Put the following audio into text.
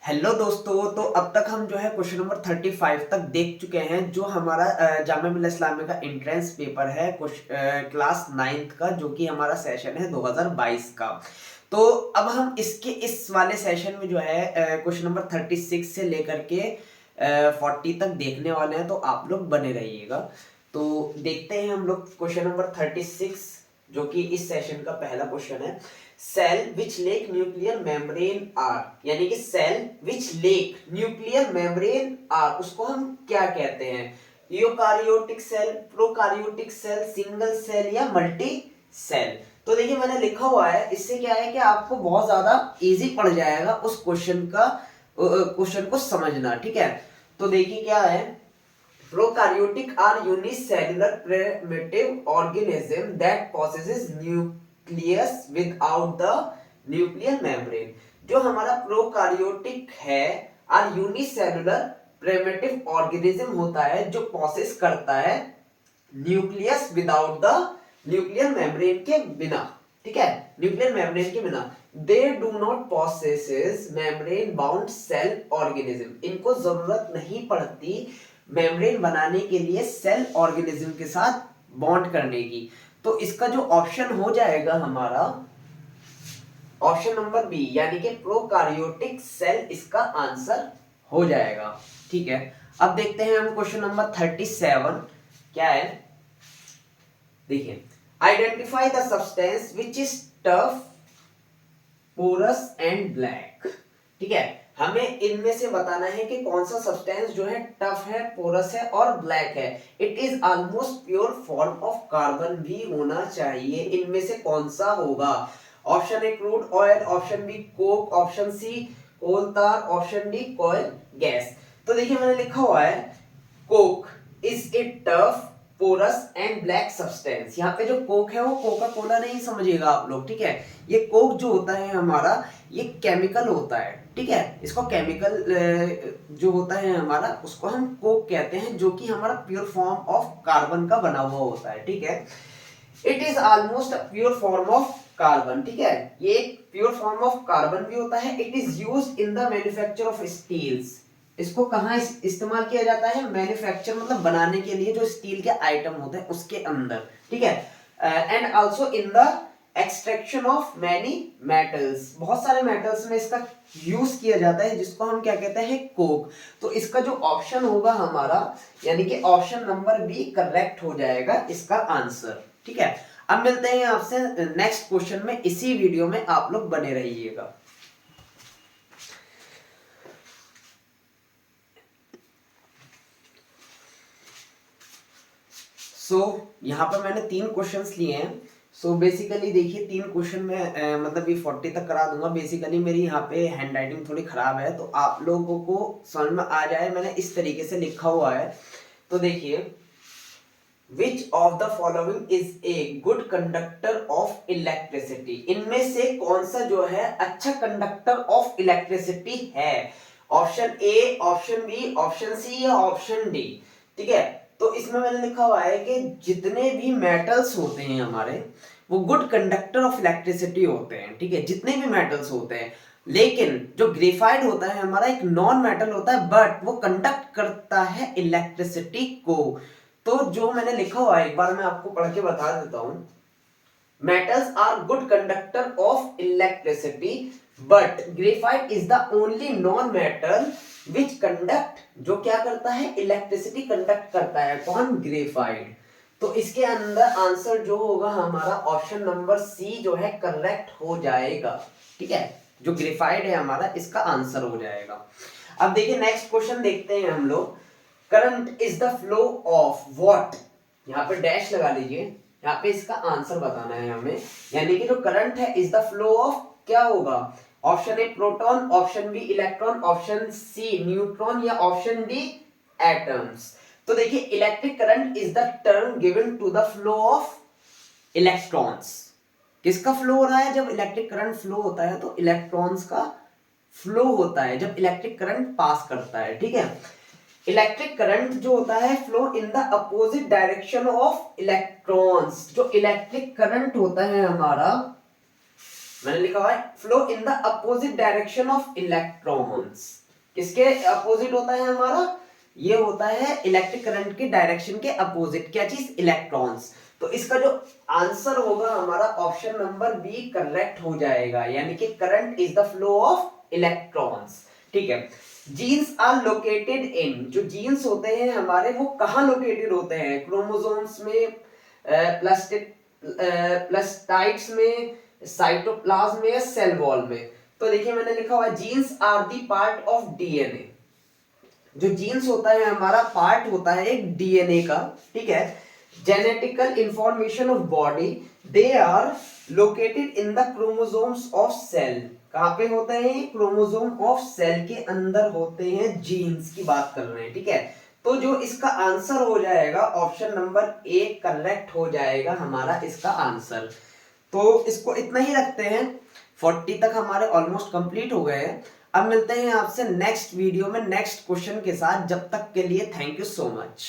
Hello दोस्तों, तो अब तक हम जो है क्वेश्चन नंबर 35 तक देख चुके हैं। जो हमारा जामिया मिल्लिया इस्लामिया का एंट्रेंस पेपर है क्लास 9th का, जो कि हमारा सेशन है 2022 का। तो अब हम इसके इस वाले सेशन में जो है क्वेश्चन नंबर 36 से लेकर के 40 तक देखने वाले हैं, तो आप लोग बने रहिएगा। तो देखते हैं हम लोग क्वेश्चन नंबर 36, जो कि इस सेशन का पहला क्वेश्चन है। Cell which lack nuclear membrane are, यानी कि cell which lack nuclear membrane are, उसको हम क्या कहते हैं? Eukaryotic cell, prokaryotic cell, single cell या मल्टी सेल। तो देखिए मैंने लिखा हुआ है, इससे क्या है कि आपको बहुत ज्यादा इजी पड़ जाएगा उस क्वेश्चन को समझना। ठीक है, तो देखिए क्या है। Prokaryotic are unicellular primitive organism that possesses nucleus without the nuclear membrane। जो हमारा प्रोकारियोटिक है और यूनिसेलुलर प्रिमिटिव ऑर्गेनिज्म होता है जो प्रोसेस करता है nucleus without the nuclear membrane के बिना। ठीक है, न्यूक्लियर मेम्ब्रेन के बिना। They do not possess membrane bound cell organism, इनको जरूरत नहीं पड़ती मेम्ब्रेन बनाने के लिए सेल ऑर्गेनिज्म के साथ बॉन्ड करने की। तो इसका जो ऑप्शन हो जाएगा हमारा ऑप्शन नंबर बी, यानी कि प्रोकारियोटिक सेल इसका आंसर हो जाएगा। ठीक है, अब देखते हैं हम क्वेश्चन नंबर 37 क्या है। देखिए, identify the substance which is tough, porous and black. ठीक है, हमें इनमें से बताना है कि कौन सा सब्सटेंस जो है टफ है, पोरस है और ब्लैक है। It is almost pure form of carbon भी होना चाहिए। इनमें से कौन सा होगा? Option A crude oil, option B coke, option C coal tar, option D coil gas. तो देखिए मैंने लिखा हुआ है coke is a tough, porous and black substance. यहाँ पे जो कोक है वो कोका कोला नहीं समझिएगा आप लोग। ठीक है, ये कोक जो होता है हमारा, ये केमिकल होता है। ठीक है, इसको केमिकल जो होता है हमारा, उसको हम कोक कहते हैं, जो कि हमारा प्योर फॉर्म ऑफ कार्बन का बना हुआ होता है। ठीक है, it is almost pure form of carbon. ठीक है, ये प्योर फॉर्म ऑफ कार्बन भी होता है। It is used in the manufacture of steels. इसको कहाँ इस्तेमाल किया जाता है? मैन्युफैक्चर मतलब बनाने के लिए जो स्टील के आइटम होते हैं उसके अंदर। ठीक है, and also in the extraction of many metals. बहुत सारे मेटल्स में इसका यूज किया जाता है, जिसको हम क्या कहते हैं? कोक। तो इसका जो ऑप्शन होगा हमारा, यानी कि ऑप्शन नंबर बी करेक्ट हो जाएगा इसका आंसर। ठीक है, अब मिलते हैं आपसे नेक्स्ट क्वेश्चन में। इसी वीडियो में आप लोग बने रहिएगा। यहाँ पर मैंने 3 क्वेश्चंस लिए हैं। बेसिकली देखिए 3 क्वेश्चन में मतलब ये 40 तक करा दूंगा। बेसिकली मेरी यहाँ पे हैंड राइटिंग थोड़ी खराब है, तो आप लोगों को समझ में आ जाए, मैंने इस तरीके से लिखा हुआ है। तो देखिए, which of the following is a good conductor of electricity, इनमें से कौन सा जो है अच्छा कंडक्टर ऑफ इलेक्ट्रिसिटी है? Option A, option B, option C या ऑप्शन डी। ठीक है, तो इसमें मैंने लिखा हुआ है कि जितने भी मेटल्स होते हैं हमारे, वो गुड कंडक्टर ऑफ इलेक्ट्रिसिटी होते हैं। ठीक है, जितने भी मेटल्स होते हैं, लेकिन जो ग्रेफाइट होता है हमारा एक नॉन मेटल होता है, बट वो कंडक्ट करता है इलेक्ट्रिसिटी को। तो जो मैंने लिखा हुआ है एक बार मैं आपको पढ़ के बता देता हूं। Metals are good conductor of electricity, but graphite is the only non metal which conduct, जो क्या करता है? इलेक्ट्रिसिटी कंडक्ट करता है। कौन? ग्रेफाइट। तो इसके अंदर आंसर जो होगा हमारा ऑप्शन नंबर सी जो है करेक्ट हो जाएगा। ठीक है, जो ग्रेफाइट है हमारा, इसका आंसर हो जाएगा। अब देखिए नेक्स्ट क्वेश्चन देखते हैं हम लोग। Current is the flow of what, यहाँ पे डैश लगा लीजिए, यहाँ पे इसका आंसर बताना है हमें। यानी कि जो करंट है इज द फ्लो ऑफ, क्या होगा? Option A proton, option B electron, option C neutron या ऑप्शन डी एटम्स। तो देखिए, electric current is the term given to the flow of electrons. किसका फ्लो हो रहा है? जब इलेक्ट्रिक करंट फ्लो होता है तो इलेक्ट्रॉन्स का फ्लो होता है, जब इलेक्ट्रिक करंट पास करता है। ठीक है, इलेक्ट्रिक करंट जो होता है flow in the opposite direction of electrons. जो इलेक्ट्रिक करंट होता है हमारा, मैंने लिखा हुआ है flow in the opposite direction of electrons. किसके अपोजिट होता है हमारा? ये होता है इलेक्ट्रिक करंट के डायरेक्शन के अपोजिट। क्या चीज? इलेक्ट्रॉन्स। तो इसका जो आंसर होगा हमारा ऑप्शन नंबर बी करेक्ट हो जाएगा, यानी कि current is the flow of electrons. ठीक है। जीन्स आर लोकेटेड इन, जो जीन्स होते हैं हमारे वो कहाँ लोकेटेड होते हैं? क्रोमोसोम्स में, प्लास्टाइड्स में, साइटोप्लाज्म में या सेल वॉल में? तो देखिए मैंने लिखा हुआ है genes are the part of DNA. जो जीन्स होता है हमारा पार्ट होता है एक डीएनए का। ठीक है। Genetical information of body, they are located in the chromosomes of cell. कहां पे होते हैं? क्रोमोसोम ऑफ सेल के अंदर होते हैं। जीन्स की बात कर रहे हैं। ठीक है। तो जो इसका आंसर हो जाएगा ऑप्शन नंबर ए करेक्ट हो जाएगा हमारा इसका आंसर। तो इसको इतना ही रखते हैं। 40 तक हमारे ऑलमोस्ट कंप्लीट हो गए हैं। अब मिलते हैं आपसे नेक्स्ट वीडियो में नेक्स्ट क्वेश्चन के साथ। जब तक के लिए थैंक यू सो मच।